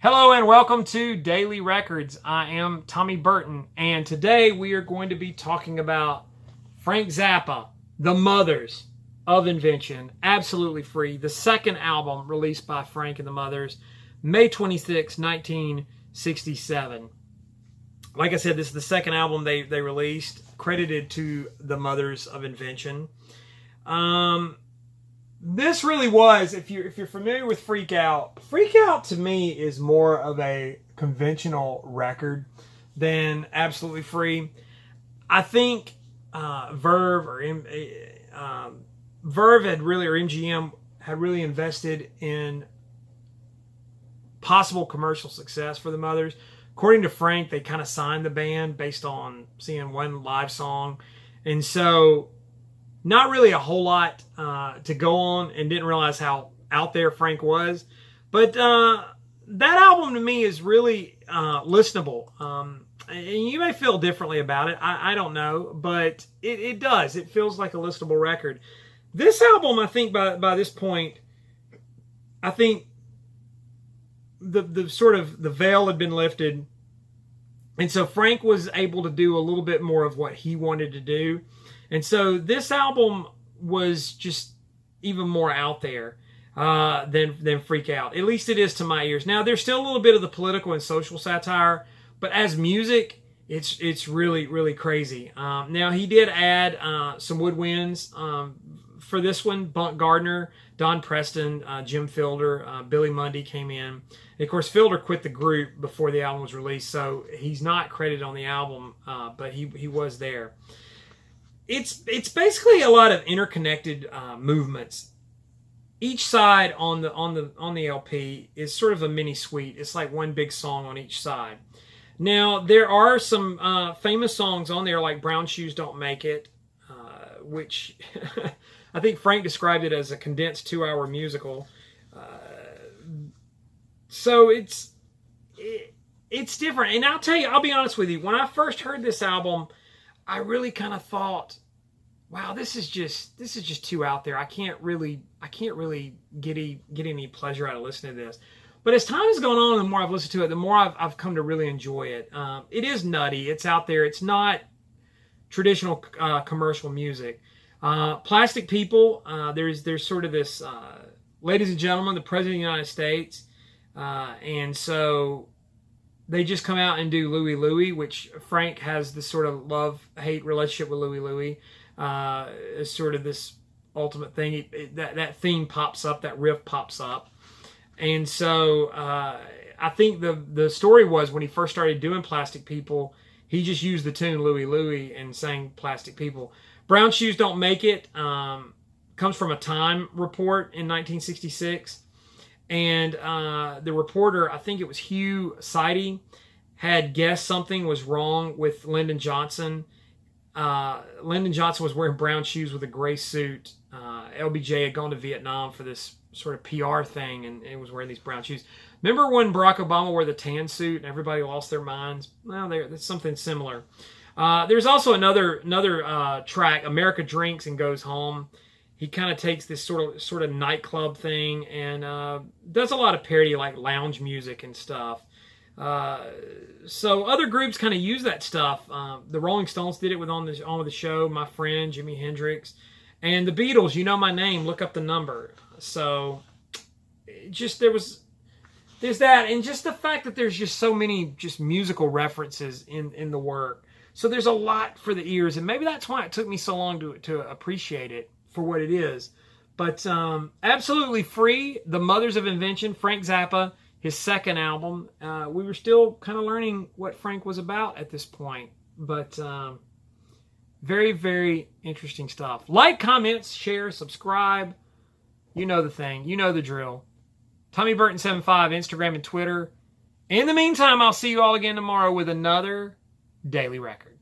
Hello and welcome to Daily Records. I am Tommy Burton, and today we are going to be talking about Frank Zappa, The Mothers of Invention, absolutely free. The second album released by Frank and the Mothers, May 26, 1967. Like I said, this is the second album they released, credited to The Mothers of Invention. This really was, if you're familiar with Freak Out to me is more of a conventional record than Absolutely Free. I think Verve or Verve had really, or MGM had really invested in possible commercial success for the Mothers. According to Frank, they kind of signed the band based on seeing one live song, and so not really a whole lot to go on, and didn't realize how out there Frank was. But that album to me is really listenable. And you may feel differently about it. I don't know, but it does. It feels like a listenable record. This album, I think by this point, I think the sort of the veil had been lifted. And so Frank was able to do a little bit more of what he wanted to do. And so this album was just even more out there than Freak Out. At least it is to my ears. Now, there's still a little bit of the political and social satire, but as music, it's really, really crazy. Now, he did add some woodwinds for this one. Bunt Gardner, Don Preston, Jim Fielder, Billy Mundy came in. And of course, Fielder quit the group before the album was released, so he's not credited on the album, but he was there. It's basically a lot of interconnected movements. Each side on the LP is sort of a mini suite. It's like one big song on each side. Now there are some famous songs on there, like "Brown Shoes Don't Make It," which I think Frank described it as a condensed 2-hour musical. So it's different. And I'll tell you, I'll be honest with you. When I first heard this album, I really kind of thought, wow, this is just too out there. I can't really get any pleasure out of listening to this. But as time has gone on, the more I've listened to it, the more I've come to really enjoy it. It is nutty. It's out there. It's not traditional commercial music. Plastic People. There's sort of this, ladies and gentlemen, the President of the United States, and so they just come out and do Louie Louie, which Frank has this sort of love-hate relationship with Louie Louie. It's sort of this ultimate thing. That theme pops up, that riff pops up. And so I think the story was when he first started doing Plastic People, he just used the tune Louie Louie and sang Plastic People. Brown Shoes Don't Make It comes from a Time report in 1966. And the reporter, I think it was Hugh Sidey, had guessed something was wrong with Lyndon Johnson. Lyndon Johnson was wearing brown shoes with a gray suit. LBJ had gone to Vietnam for this sort of PR thing, and it was wearing these brown shoes. Remember when Barack Obama wore the tan suit and everybody lost their minds? Well, there's something similar. There's also another track, America Drinks and Goes Home. He kind of takes this sort of nightclub thing and does a lot of parody, like lounge music and stuff. So other groups kind of use that stuff. The Rolling Stones did it on the show. My Friend, Jimi Hendrix, and the Beatles. You Know My Name. Look up the number. So just there's that, and just the fact that there's just so many just musical references in the work. So there's a lot for the ears, and maybe that's why it took me so long to appreciate it for what it is. But absolutely free. The Mothers of Invention, Frank Zappa, his second album. We were still kind of learning what Frank was about at this point. But very, very interesting stuff. Like, comments, share, subscribe. You know the thing. You know the drill. Tommy Burton75, Instagram and Twitter. In the meantime, I'll see you all again tomorrow with another Daily Record.